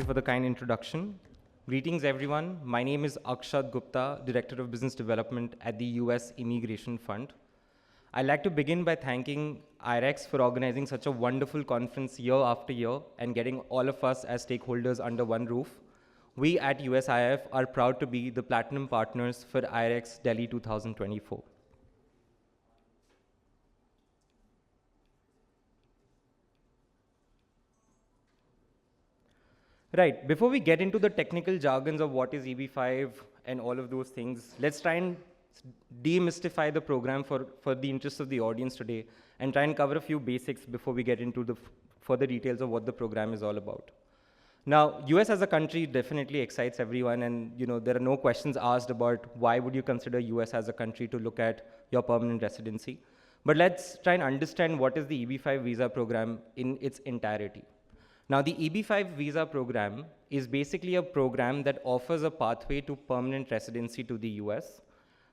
you for the kind introduction. Greetings, everyone. My name is Akshat Gupta, Director of Business Development at the US Immigration Fund. I'd like to begin by thanking IREX for organizing such a wonderful conference year after year and getting all of us as stakeholders under one roof. We at USIF are proud to be the platinum partners for IREX Delhi 2024. Right, before we get into the technical jargons of what is EB5 and all of those things, let's try and demystify the program for the interest of the audience today and try and cover a few basics before we get into the further details of what the program is all about. Now, US as a country definitely excites everyone, and there are no questions asked about why would you consider US as a country to look at your permanent residency. But let's try and understand what is the EB5 visa program in its entirety. Now, the EB5 visa program is basically a program that offers a pathway to permanent residency to the US.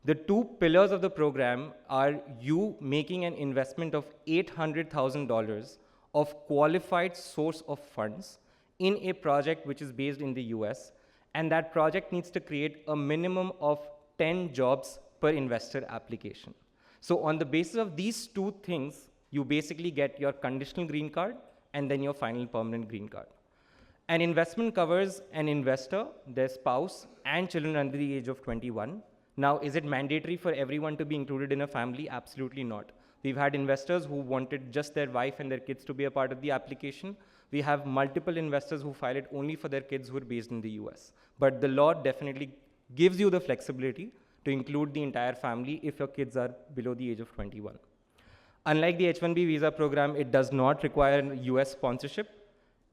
The two pillars of the program are you making an investment of $800,000 of qualified source of funds in a project which is based in the US, and that project needs to create a minimum of 10 jobs per investor application. So on the basis of these two things, you basically get your conditional green card and then your final permanent green card. An investment covers an investor, their spouse, and children under the age of 21. Now, is it mandatory for everyone to be included in a family? Absolutely not. We've had investors who wanted just their wife and their kids to be a part of the application. We have multiple investors who file it only for their kids who are based in the US. But the law definitely gives you the flexibility to include the entire family if your kids are below the age of 21. Unlike the H-1B visa program, it does not require US sponsorship.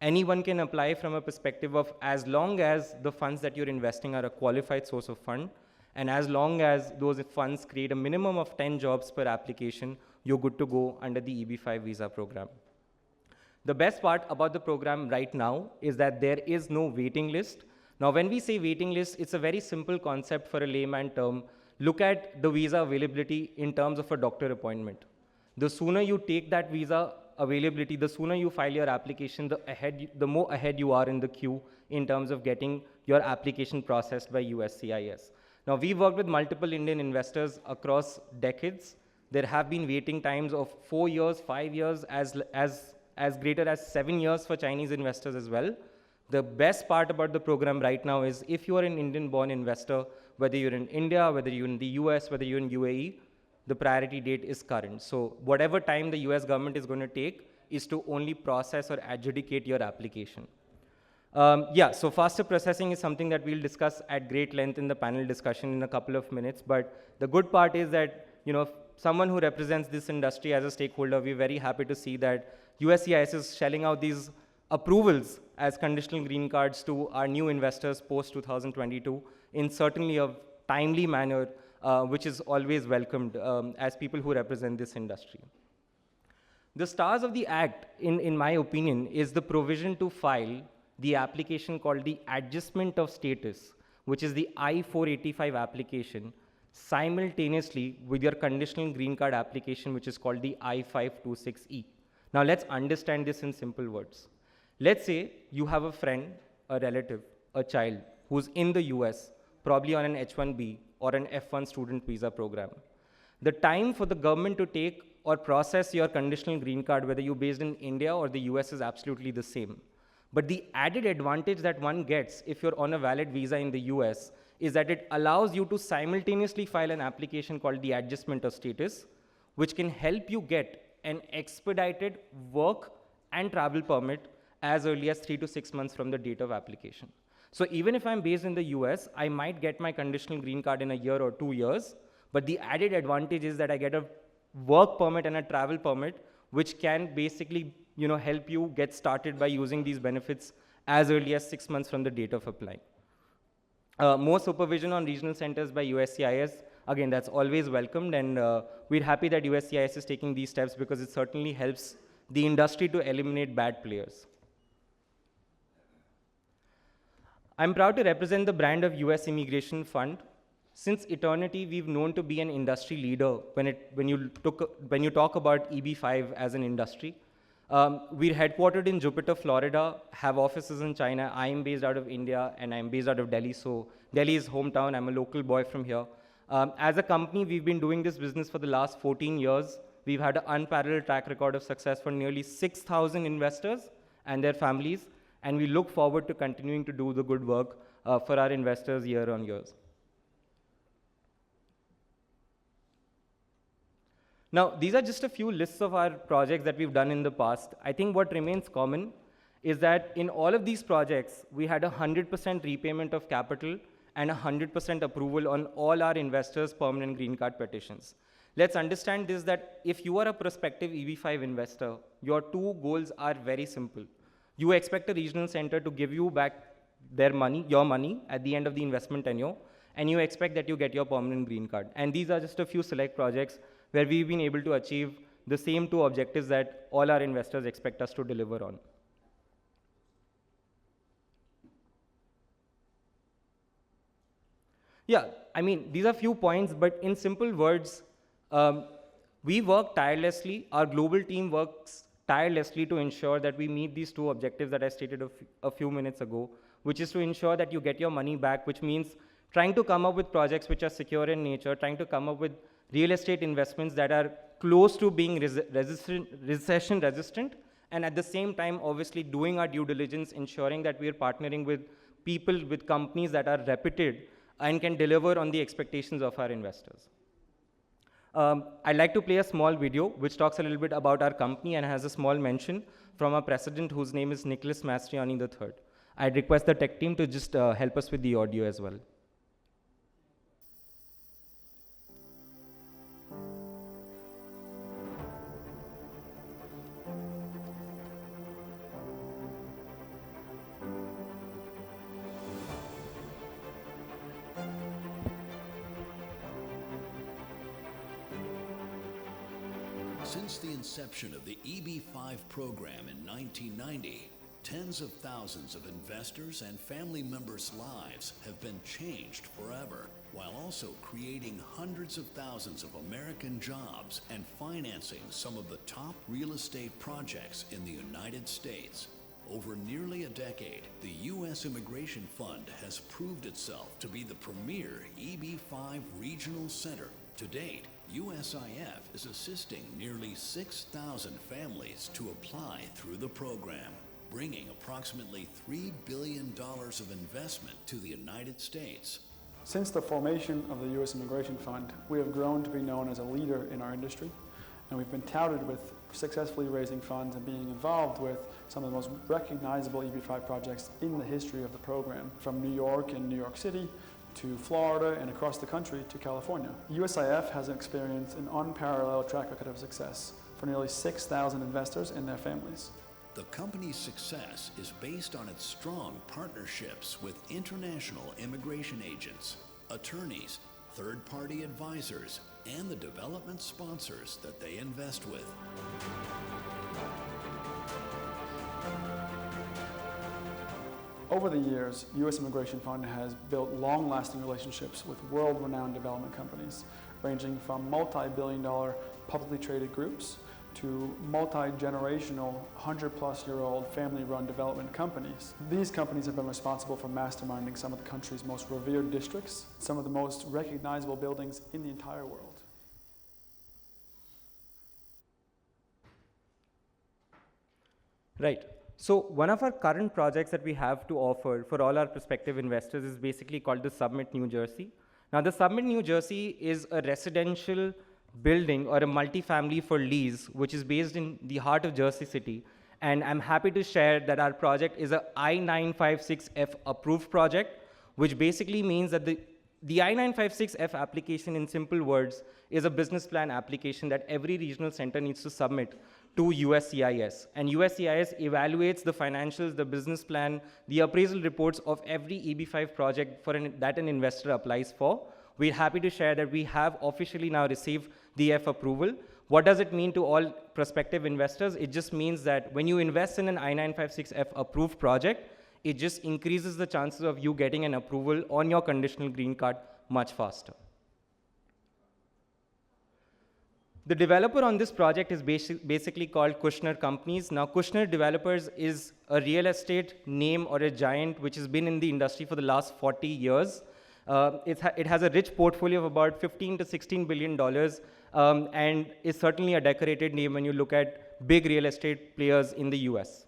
Anyone can apply from a perspective of as long as the funds that you're investing are a qualified source of fund, and as long as those funds create a minimum of 10 jobs per application, you're good to go under the EB5 visa program. The best part about the program right now is that there is no waiting list. Now, when we say waiting list, it's a very simple concept for a layman term. Look at the visa availability in terms of a doctor appointment. The sooner you take that visa availability, the sooner you file your application, the more ahead you are in the queue in terms of getting your application processed by USCIS. Now, we've worked with multiple Indian investors across decades. There have been waiting times of 4 years, 5 years, as greater as 7 years for Chinese investors as well. The best part about the program right now is if you are an Indian-born investor, whether you're in India, whether you're in the US, whether you're in UAE, the priority date is current. So whatever time the US government is going to take is to only process or adjudicate your application. So faster processing is something that we'll discuss at great length in the panel discussion in a couple of minutes. But the good part is that, someone who represents this industry as a stakeholder, we're very happy to see that USCIS is shelling out these approvals as conditional green cards to our new investors post-2022 in certainly a timely manner, which is always welcomed as people who represent this industry. The stars of the act, in my opinion, is the provision to file the application called the adjustment of status, which is the I-485 application, simultaneously with your conditional green card application, which is called the I-526E. Now, let's understand this in simple words. Let's say you have a friend, a relative, a child who's in the US, probably on an H-1B or an F-1 student visa program. The time for the government to take or process your conditional green card, whether you're based in India or the US, is absolutely the same. But the added advantage that one gets if you're on a valid visa in the US is that it allows you to simultaneously file an application called the adjustment of status, which can help you get an expedited work and travel permit as early as 3 to 6 months from the date of application. So even if I'm based in the US, I might get my conditional green card in a year or 2 years, but the added advantage is that I get a work permit and a travel permit, which can basically help you get started by using these benefits as early as 6 months from the date of applying. More supervision on regional centers by USCIS, again, that's always welcomed, and we're happy that USCIS is taking these steps because it certainly helps the industry to eliminate bad players. I'm proud to represent the brand of US Immigration Fund. Since eternity, we've known to be an industry leader when you talk about EB5 as an industry. We're headquartered in Jupiter, Florida, have offices in China. I'm based out of India, and I'm based out of Delhi. So Delhi is hometown. I'm a local boy from here. As a company, we've been doing this business for the last 14 years. We've had an unparalleled track record of success for nearly 6,000 investors and their families. And we look forward to continuing to do the good work for our investors year on years. Now, these are just a few lists of our projects that we've done in the past. I think what remains common is that in all of these projects, we had 100% repayment of capital and 100% approval on all our investors' permanent green card petitions. Let's understand this, that if you are a prospective EB5 investor, your two goals are very simple. You expect a regional center to give you back their money, your money, at the end of the investment tenure, and you expect that you get your permanent green card. And these are just a few select projects where we've been able to achieve the same two objectives that all our investors expect us to deliver on. Yeah, I mean, these are few points, but in simple words, we work tirelessly, our global team works tirelessly to ensure that we meet these two objectives that I stated a few minutes ago, which is to ensure that you get your money back, which means trying to come up with projects which are secure in nature, trying to come up with real estate investments that are close to being recession resistant, and at the same time, obviously doing our due diligence, ensuring that we are partnering with people, with companies that are reputed and can deliver on the expectations of our investors. I'd like to play a small video which talks a little bit about our company and has a small mention from our president, whose name is Nicholas Mastriani III. I'd request the tech team to just help us with the audio as well. Since the inception of the EB5 program in 1990, tens of thousands of investors and family members' lives have been changed forever, while also creating hundreds of thousands of American jobs and financing some of the top real estate projects in the United States. Over nearly a decade, the U.S. Immigration Fund has proved itself to be the premier EB5 regional center. To date, USIF is assisting nearly 6,000 families to apply through the program, bringing approximately $3 billion of investment to the United States. Since the formation of the U.S. Immigration Fund, we have grown to be known as a leader in our industry, and we've been touted with successfully raising funds and being involved with some of the most recognizable EB5 projects in the history of the program, from New York and New York City to Florida and across the country to California. USIF has experienced an unparalleled track record of success for nearly 6,000 investors and their families. The company's success is based on its strong partnerships with international immigration agents, attorneys, third-party advisors, and the development sponsors that they invest with. Over the years, U.S. Immigration Fund has built long-lasting relationships with world-renowned development companies, ranging from multi-billion-dollar publicly traded groups to multi-generational, 100-plus-year-old family-run development companies. These companies have been responsible for masterminding some of the country's most revered districts, some of the most recognizable buildings in the entire world. Right. So one of our current projects that we have to offer for all our prospective investors is basically called the Summit, New Jersey. Now, the Summit, New Jersey is a residential building or a multifamily for lease, which is based in the heart of Jersey City. And I'm happy to share that our project is a I-956F approved project, which basically means that the I-956F application, in simple words, is a business plan application that every regional center needs to submit to USCIS. And USCIS evaluates the financials, the business plan, the appraisal reports of every EB5 project that an investor applies for. We're happy to share that we have officially now received the F approval. What does it mean to all prospective investors? It just means that when you invest in an I-956F approved project, it just increases the chances of you getting an approval on your conditional green card much faster. The developer on this project is basically called Kushner Companies. Now, Kushner Developers is a real estate name or a giant which has been in the industry for the last 40 years. It has a rich portfolio of about 15 to 16 billion dollars, and is certainly a decorated name when you look at big real estate players in the US.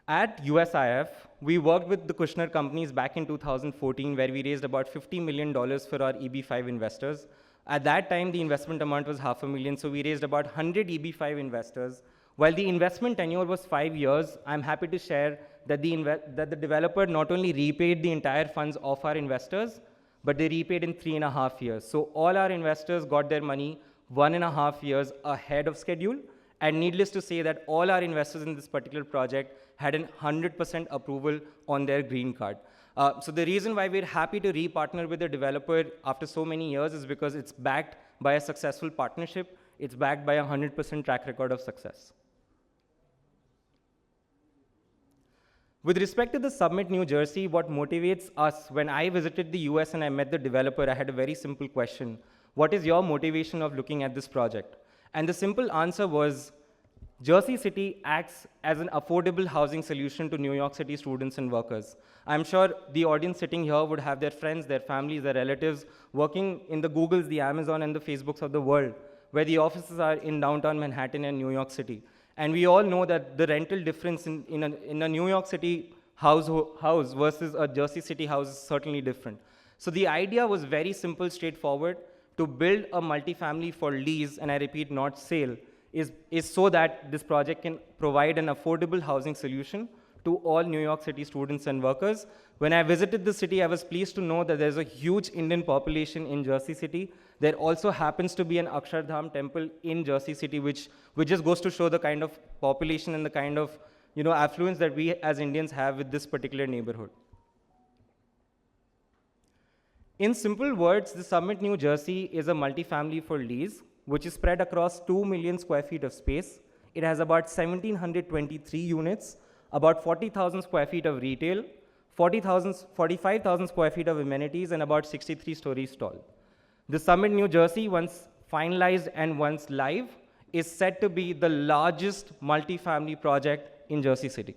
At USIF, we worked with the Kushner Companies back in 2014, where we raised about $50 million for our EB5 investors. At that time, the investment amount was $500,000, so we raised about 100 EB5 investors. While the investment tenure was 5 years, I'm happy to share that the developer not only repaid the entire funds of our investors, but they repaid in 3.5 years. So all our investors got their money 1.5 years ahead of schedule. And needless to say that all our investors in this particular project had a 100% approval on their green card. So the reason why we're happy to re-partner with the developer after so many years is because it's backed by a successful partnership. It's backed by a 100% track record of success. With respect to the Summit, New Jersey, what motivates us, when I visited the US and I met the developer, I had a very simple question. What is your motivation of looking at this project? And the simple answer was, Jersey City acts as an affordable housing solution to New York City students and workers. I'm sure the audience sitting here would have their friends, their families, their relatives working in the Googles, the Amazon, and the Facebooks of the world, where the offices are in downtown Manhattan and New York City. And we all know that the rental difference in a New York City house versus a Jersey City house is certainly different. So the idea was very simple, straightforward, to build a multifamily for lease, and I repeat, not sale, is so that this project can provide an affordable housing solution to all New York City students and workers. When I visited the city, I was pleased to know that there's a huge Indian population in Jersey City. There also happens to be an Akshat temple in Jersey City, which just goes to show the kind of population and the kind of affluence that we as Indians have with this particular neighborhood. In simple words, the Summit, New Jersey is a multifamily for lease, which is spread across 2 million square feet of space. It has about 1,723 units, about 40,000 square feet of retail, 45,000 square feet of amenities, and about 63 stories tall. The Summit, New Jersey, once finalized and once live, is said to be the largest multifamily project in Jersey City.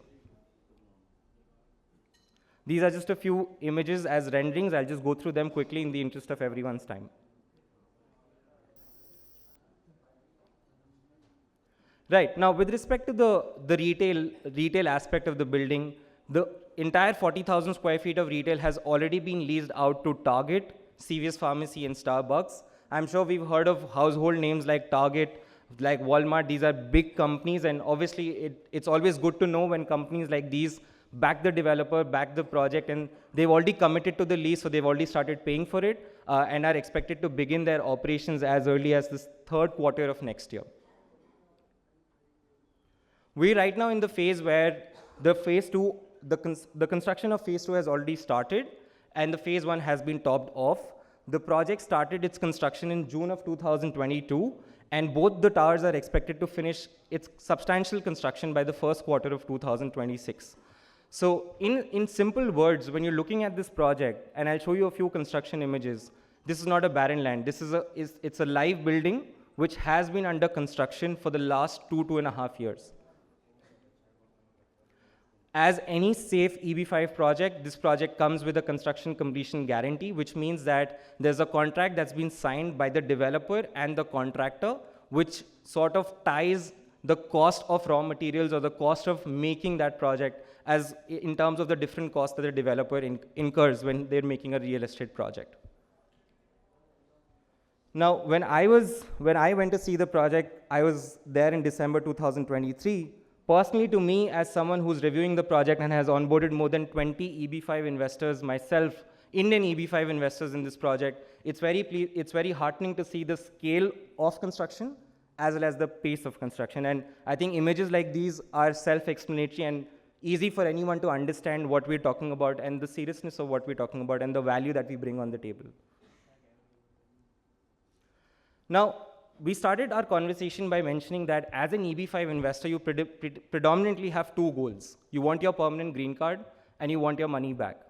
These are just a few images as renderings. I'll just go through them quickly in the interest of everyone's time. Right, now with respect to the retail aspect of the building, the entire 40,000 square feet of retail has already been leased out to Target, CVS Pharmacy, and Starbucks. I'm sure we've heard of household names like Target, like Walmart. These are big companies, and obviously it's always good to know when companies like these back the developer, back the project, and they've already committed to the lease, so they've already started paying for it, and are expected to begin their operations as early as this third quarter of next year. We're right now in the phase where the phase two, the construction of phase two has already started, and the phase one has been topped off. The project started its construction in June of 2022, and both the towers are expected to finish its substantial construction by the first quarter of 2026. So in simple words, when you're looking at this project, and I'll show you a few construction images, this is not a barren land. It's a live building which has been under construction for the last 2.5 years. As any safe EB5 project, this project comes with a construction completion guarantee, which means that there's a contract that's been signed by the developer and the contractor, which sort of ties the cost of raw materials or the cost of making that project as in terms of the different costs that the developer incurs when they're making a real estate project. Now, when I went to see the project, I was there in December 2023. Personally, to me, as someone who's reviewing the project and has onboarded more than 20 EB5 investors myself, Indian EB5 investors in this project, it's very heartening to see the scale of construction as well as the pace of construction. And I think images like these are self-explanatory and easy for anyone to understand what we're talking about and the seriousness of what we're talking about and the value that we bring on the table. Now, we started our conversation by mentioning that as an EB5 investor, you predominantly have two goals. You want your permanent green card and you want your money back.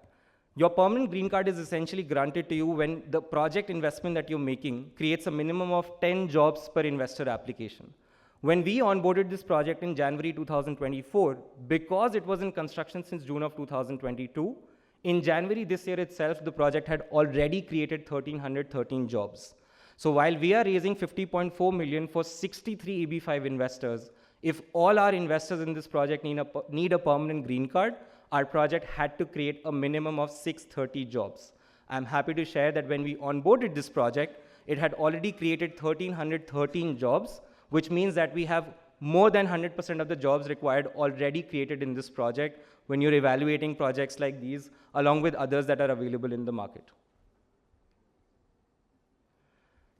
Your permanent green card is essentially granted to you when the project investment that you're making creates a minimum of 10 jobs per investor application. When we onboarded this project in January 2024, because it was in construction since June of 2022, in January this year itself, the project had already created 1,313 jobs. So while we are raising 50.4 million for 63 EB5 investors, if all our investors in this project need a permanent green card, our project had to create a minimum of 630 jobs. I'm happy to share that when we onboarded this project, it had already created 1,313 jobs, which means that we have more than 100% of the jobs required already created in this project when you're evaluating projects like these, along with others that are available in the market.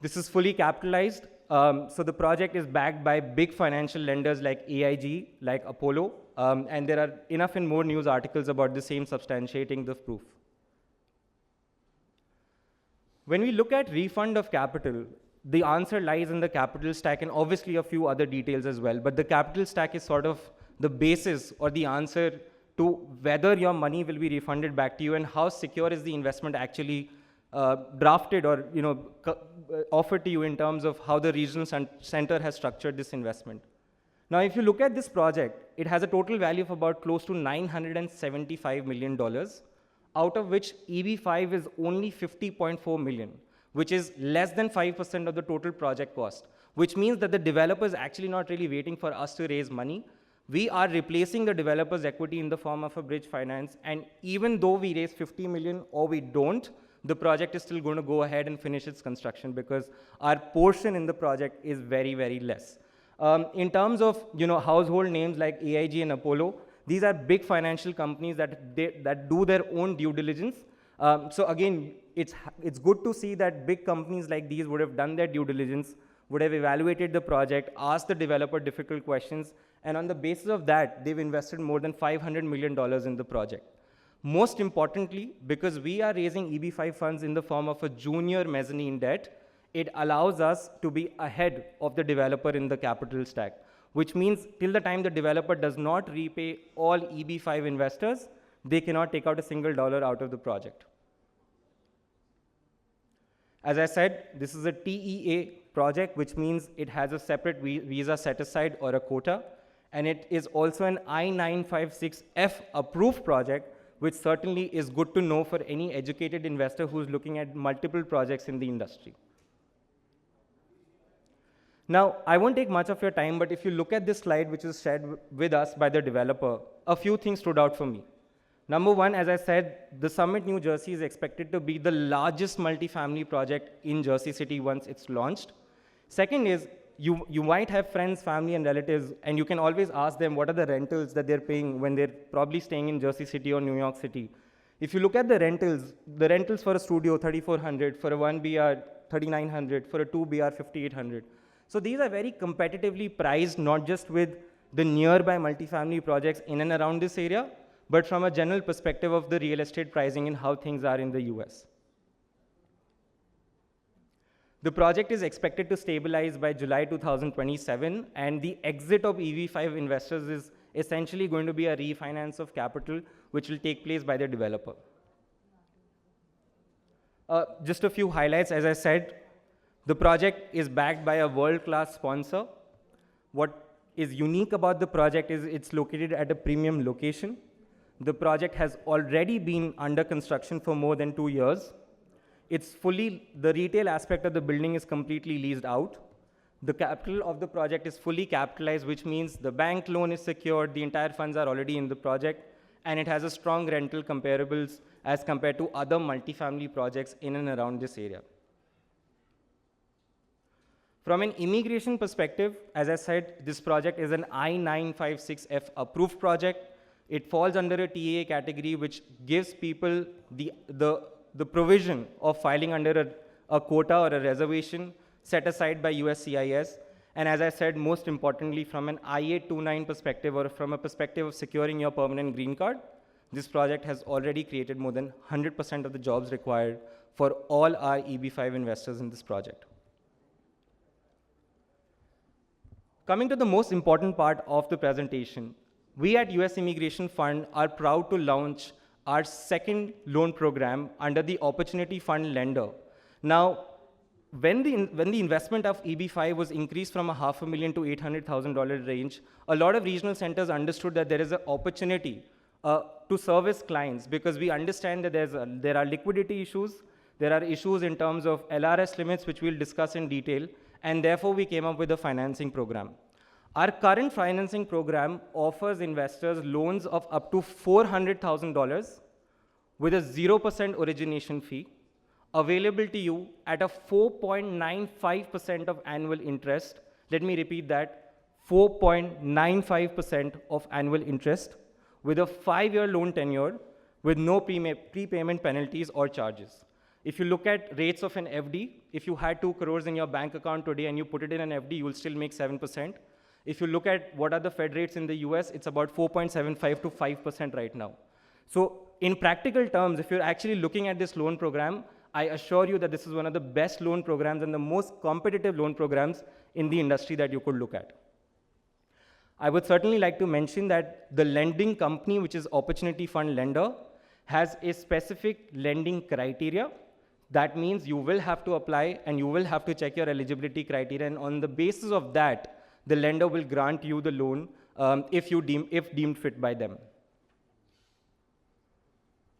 This is fully capitalized. So the project is backed by big financial lenders like AIG, like Apollo, and there are enough and more news articles about the same substantiating the proof. When we look at refund of capital, the answer lies in the capital stack and obviously a few other details as well, but the capital stack is sort of the basis or the answer to whether your money will be refunded back to you and how secure is the investment actually drafted or offered to you in terms of how the regional center has structured this investment. Now, if you look at this project, it has a total value of about close to $975 million, out of which EB5 is only 50.4 million, which is less than 5% of the total project cost, which means that the developer is actually not really waiting for us to raise money. We are replacing the developer's equity in the form of a bridge finance, and even though we raise 50 million or we don't, the project is still going to go ahead and finish its construction because our portion in the project is very, very less. In terms of household names like AIG and Apollo, these are big financial companies that do their own due diligence. So again, it's good to see that big companies like these would have done their due diligence, would have evaluated the project, asked the developer difficult questions, and on the basis of that, they've invested more than $500 million in the project. Most importantly, because we are raising EB5 funds in the form of a junior mezzanine debt, it allows us to be ahead of the developer in the capital stack, which means till the time the developer does not repay all EB5 investors, they cannot take out a single dollar out of the project. As I said, this is a TEA project, which means it has a separate visa set aside or a quota, and it is also an I-956F approved project, which certainly is good to know for any educated investor who's looking at multiple projects in the industry. Now, I won't take much of your time, but if you look at this slide, which is shared with us by the developer, a few things stood out for me. Number one, as I said, the Summit, New Jersey is expected to be the largest multifamily project in Jersey City once it's launched. Second is, you might have friends, family, and relatives, and you can always ask them what are the rentals that they're paying when they're probably staying in Jersey City or New York City. If you look at the rentals for a studio, $3,400, for a 1BR, $3,900, for a 2BR, $5,800. So these are very competitively priced, not just with the nearby multifamily projects in and around this area, but from a general perspective of the real estate pricing and how things are in the US. The project is expected to stabilize by July 2027, and the exit of EV5 investors is essentially going to be a refinance of capital, which will take place by the developer. Just a few highlights. As I said, the project is backed by a world-class sponsor. What is unique about the project is it's located at a premium location. The project has already been under construction for more than 2 years. The retail aspect of the building is completely leased out. The capital of the project is fully capitalized, which means the bank loan is secured, the entire funds are already in the project, and it has a strong rental comparables as compared to other multifamily projects in and around this area. From an immigration perspective, as I said, this project is an I-956F approved project. It falls under a TAA category, which gives people the provision of filing under a quota or a reservation set aside by USCIS. And as I said, most importantly, from an I-829 perspective or from a perspective of securing your permanent green card, this project has already created more than 100% of the jobs required for all our EB5 investors in this project. Coming to the most important part of the presentation, we at US Immigration Fund are proud to launch our second loan program under the Opportunity Fund lender. Now, when the investment of EB5 was increased from $500,000 to $800,000 range, a lot of regional centers understood that there is an opportunity to service clients, because we understand that there are liquidity issues, there are issues in terms of LRS limits, which we'll discuss in detail, and therefore we came up with a financing program. Our current financing program offers investors loans of up to $400,000 with a 0% origination fee, available to you at a 4.95% of annual interest. Let me repeat that, 4.95% of annual interest, with a 5-year loan tenure with no prepayment penalties or charges. If you look at rates of an FD, if you had 2 crores in your bank account today and you put it in an FD, you will still make 7%. If you look at what are the Fed rates in the US, it's about 4.75 to 5% right now. So in practical terms, if you're actually looking at this loan program, I assure you that this is one of the best loan programs and the most competitive loan programs in the industry that you could look at. I would certainly like to mention that the lending company, which is Opportunity Fund lender, has a specific lending criteria. That means you will have to apply and you will have to check your eligibility criteria, and on the basis of that, the lender will grant you the loan if deemed fit by them.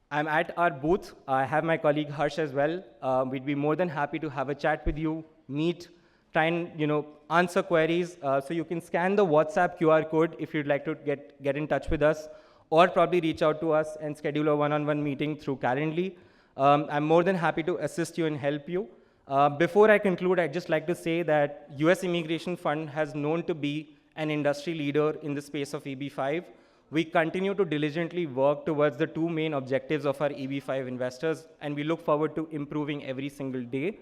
I'm at our booth. I have my colleague Harsh as well. We'd be more than happy to have a chat with you, meet, try and answer queries. So you can scan the WhatsApp QR code if you'd like to get in touch with us, or probably reach out to us and schedule a one-on-one meeting through Calendly. I'm more than happy to assist you and help you. Before I conclude, I'd just like to say that US Immigration Fund has known to be an industry leader in the space of EB5. We continue to diligently work towards the 2 main objectives of our EB5 investors, and we look forward to improving every single day.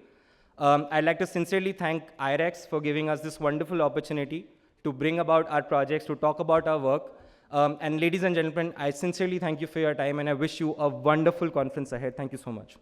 I'd like to sincerely thank IREX for giving us this wonderful opportunity to bring about our projects, to talk about our work. And ladies and gentlemen, I sincerely thank you for your time, and I wish you a wonderful conference ahead. Thank you so much.